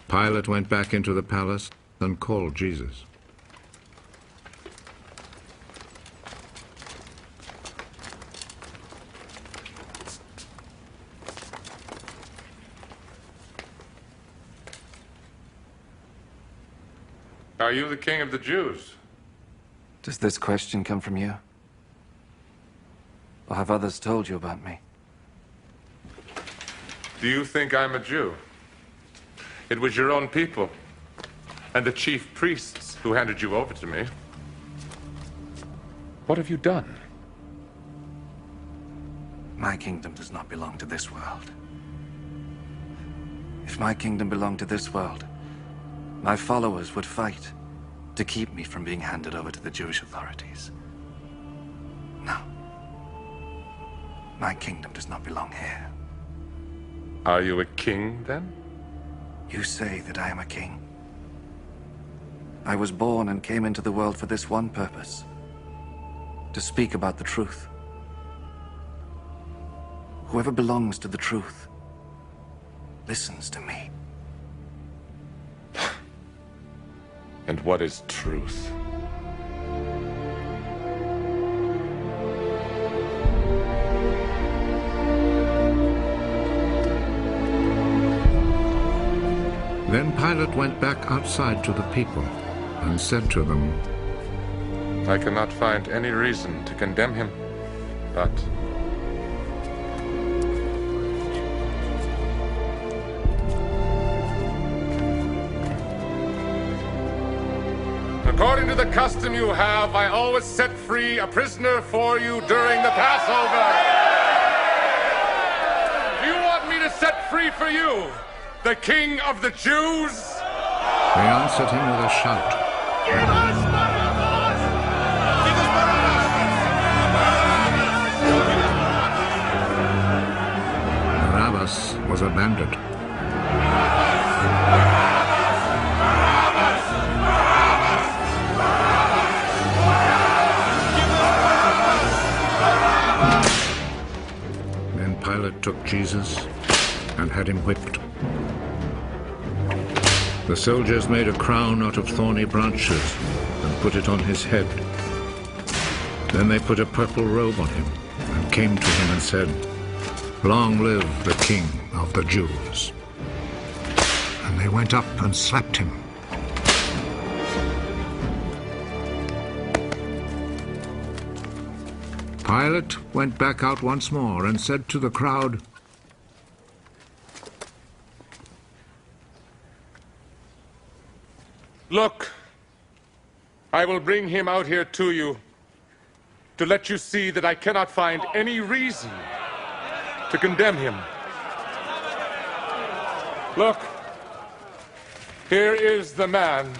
Pilate went back into the palace and called Jesus. Are you the king of the Jews? Does this question come from you? Or have others told you about me? Do you think I'm a Jew? It was your own people and the chief priests who handed you over to me. What have you done? My kingdom does not belong to this world. If my kingdom belonged to this world, my followers would fight to keep me from being handed over to the Jewish authorities. No. My kingdom does not belong here. Are you a king, then? You say that I am a king. I was born and came into the world for this one purpose: to speak about the truth. Whoever belongs to the truth listens to me. And what is truth? Then Pilate went back outside to the people and said to them, I cannot find any reason to condemn him, but according to the custom you have, I always set free a prisoner for you during the Passover. Do you want me to set free for you the King of the Jews? They answered him with a shout. Give us Barabbas! Give us Barabbas was a bandit. Then Pilate took Jesus and had him whipped. The soldiers made a crown out of thorny branches and put it on his head. Then they put a purple robe on him and came to him and said, Long live the King of the Jews. And they went up and slapped him. Pilate went back out once more and said to the crowd, Look, I will bring him out here to you to let you see that I cannot find any reason to condemn him. Look, here is the man.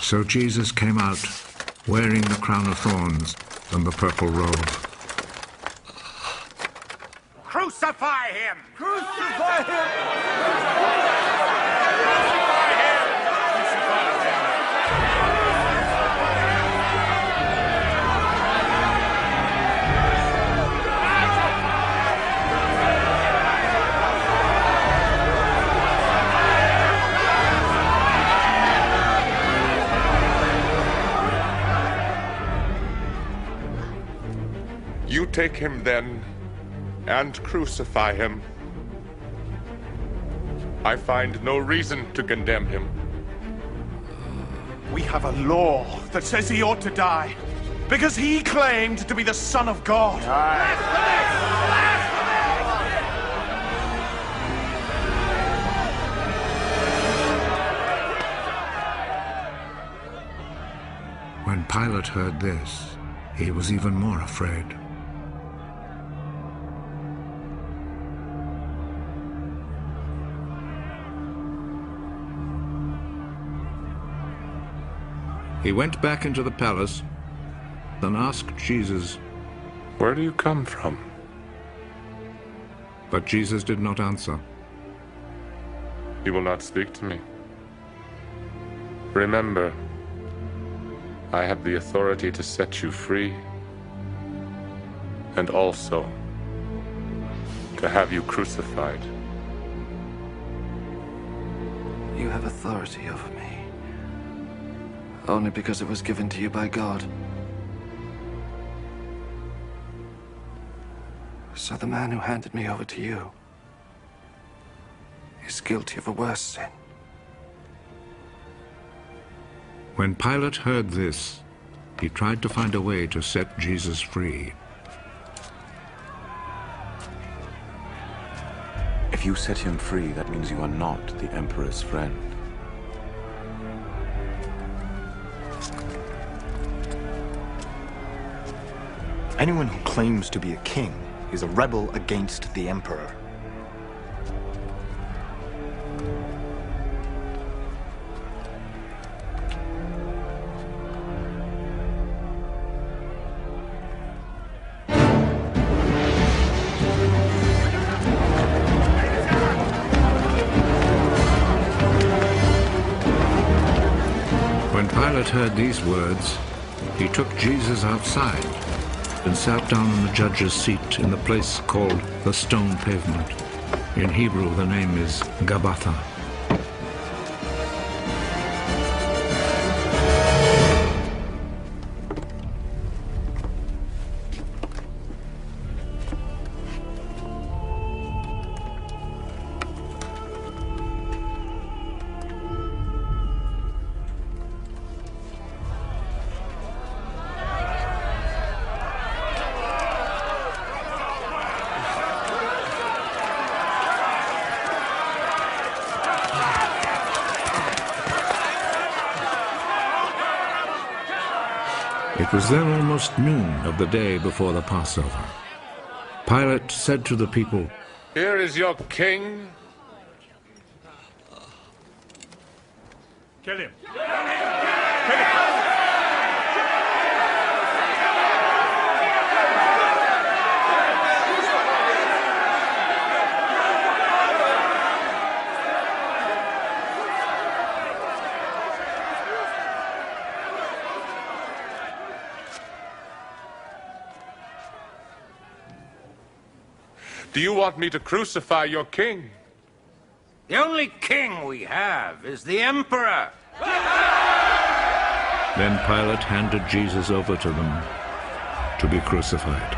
So Jesus came out, wearing the crown of thorns and the purple robe. Crucify him! Crucify him! You take him then and crucify him. I find no reason to condemn him. We have a law that says he ought to die because he claimed to be the Son of God. When Pilate heard this, he was even more afraid. He went back into the palace and asked Jesus, Where do you come from? but Jesus did not answer. You will not speak to me. Remember, I have the authority to set you free and also to have you crucified. You have authority over me. Only because it was given to you by God. So the man who handed me over to you is guilty of a worse sin. When Pilate heard this, he tried to find a way to set Jesus free. If you set him free, that means you are not the Emperor's friend. Anyone who claims to be a king is a rebel against the Emperor. When Pilate heard these words, he took Jesus outside and sat down on the judge's seat in the place called the Stone Pavement. In Hebrew, the name is Gabbatha. It was then almost noon of the day before the Passover. Pilate said to the people, "Here is your king." Kill him. Do you want me to crucify your king? The only king we have is the Emperor. Then Pilate handed Jesus over to them to be crucified.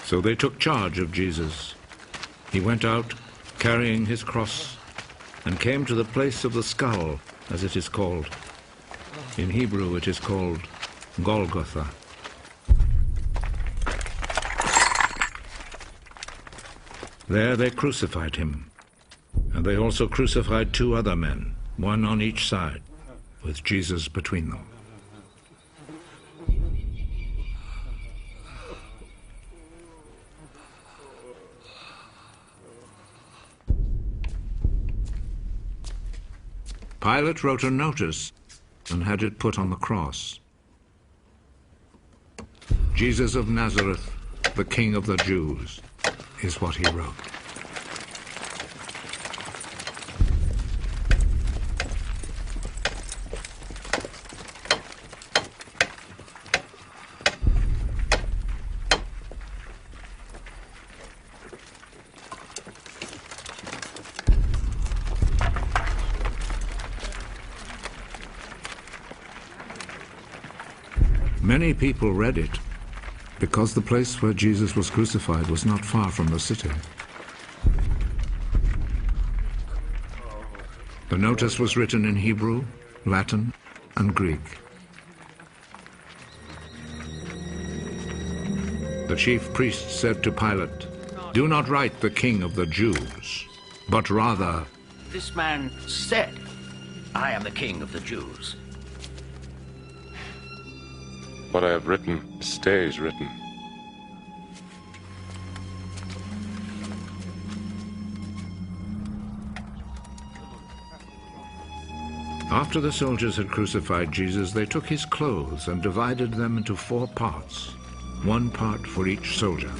So they took charge of Jesus. He went out carrying his cross and came to the place of the skull, as it is called. In Hebrew it is called Golgotha. There they crucified him, and they also crucified two other men, one on each side, with Jesus between them. Pilate wrote a notice and had it put on the cross. Jesus of Nazareth, the King of the Jews, is what he wrote. Many people read it because the place where Jesus was crucified was not far from the city. The notice was written in Hebrew, Latin, and Greek. The chief priest said to Pilate, "Do not write the King of the Jews, but rather..." This man said, "I am the King of the Jews." What I have written stays written. After the soldiers had crucified Jesus, they took his clothes and divided them into 4 parts, 1 part for each soldier.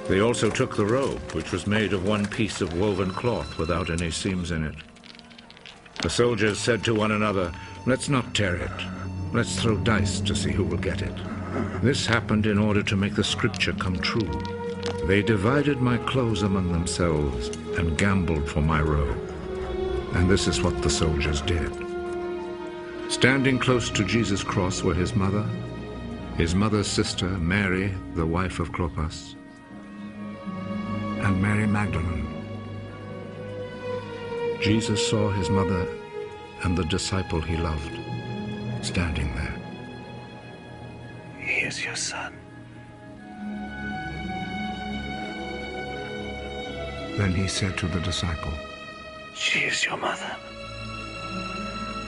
They also took the robe, which was made of 1 piece of woven cloth without any seams in it. The soldiers said to one another, "Let's not tear it. Let's throw dice to see who will get it." This happened in order to make the scripture come true. They divided my clothes among themselves and gambled for my robe. And this is what the soldiers did. Standing close to Jesus' cross were his mother's sister, Mary, the wife of Clopas, and Mary Magdalene. Jesus saw his mother and the disciple he loved standing there. He is your son. Then he said to the disciple, She is your mother.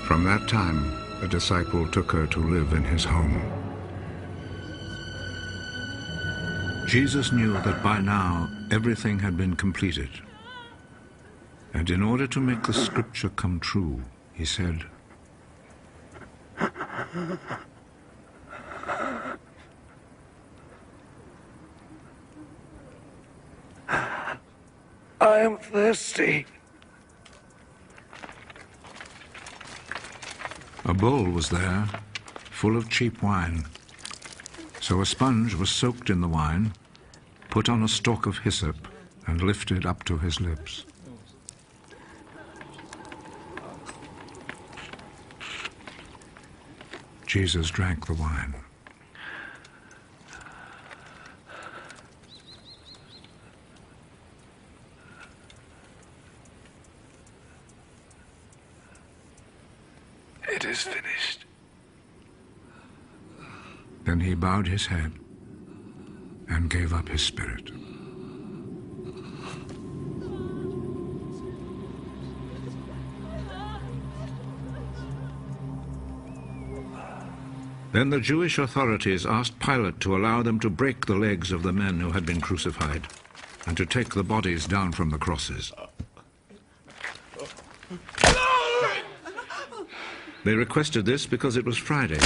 From that time, the disciple took her to live in his home. Jesus knew that by now everything had been completed. And in order to make the scripture come true, he said, I am thirsty. A bowl was there, full of cheap wine. So a sponge was soaked in the wine, put on a stalk of hyssop, and lifted up to his lips. Jesus drank the wine. It is finished. Then he bowed his head and gave up his spirit. Then the Jewish authorities asked Pilate to allow them to break the legs of the men who had been crucified and to take the bodies down from the crosses. They requested this because it was Friday,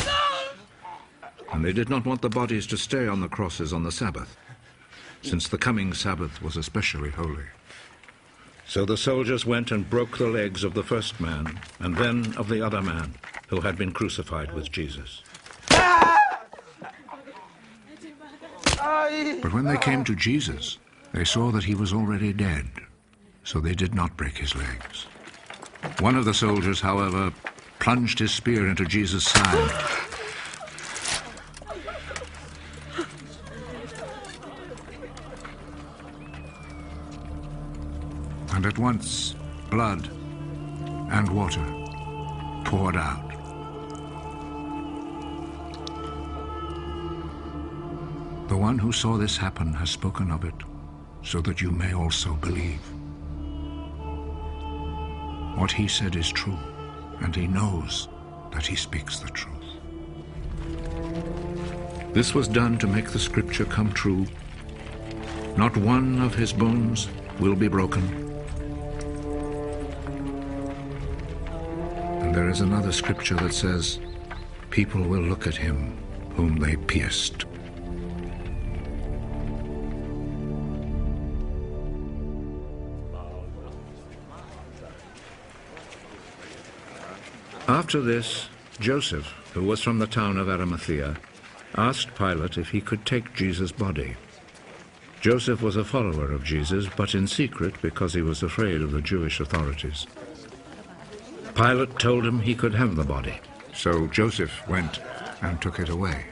and they did not want the bodies to stay on the crosses on the Sabbath, since the coming Sabbath was especially holy. So the soldiers went and broke the legs of the first man, and then of the other man who had been crucified with Jesus. But when they came to Jesus, they saw that he was already dead, so they did not break his legs. One of the soldiers, however, plunged his spear into Jesus' side. And at once, blood and water poured out. The one who saw this happen has spoken of it, so that you may also believe. What he said is true, and he knows that he speaks the truth. This was done to make the scripture come true. Not one of his bones will be broken. And there is another scripture that says, people will look at him whom they pierced. After this, Joseph, who was from the town of Arimathea, asked Pilate if he could take Jesus' body. Joseph was a follower of Jesus, but in secret because he was afraid of the Jewish authorities. Pilate told him he could have the body, so Joseph went and took it away.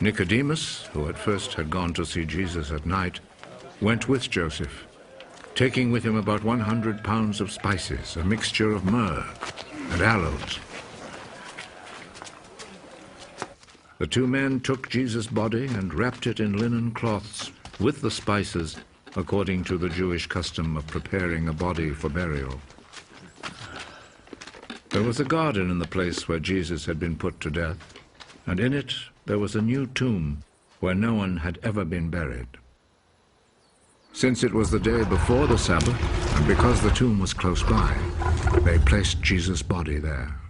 Nicodemus, who at first had gone to see Jesus at night, went with Joseph, taking with him about 100 pounds of spices, a mixture of myrrh and aloes. The two men took Jesus' body and wrapped it in linen cloths with the spices, according to the Jewish custom of preparing a body for burial. There was a garden in the place where Jesus had been put to death, and in it there was a new tomb where no one had ever been buried. Since it was the day before the Sabbath, and because the tomb was close by, they placed Jesus' body there.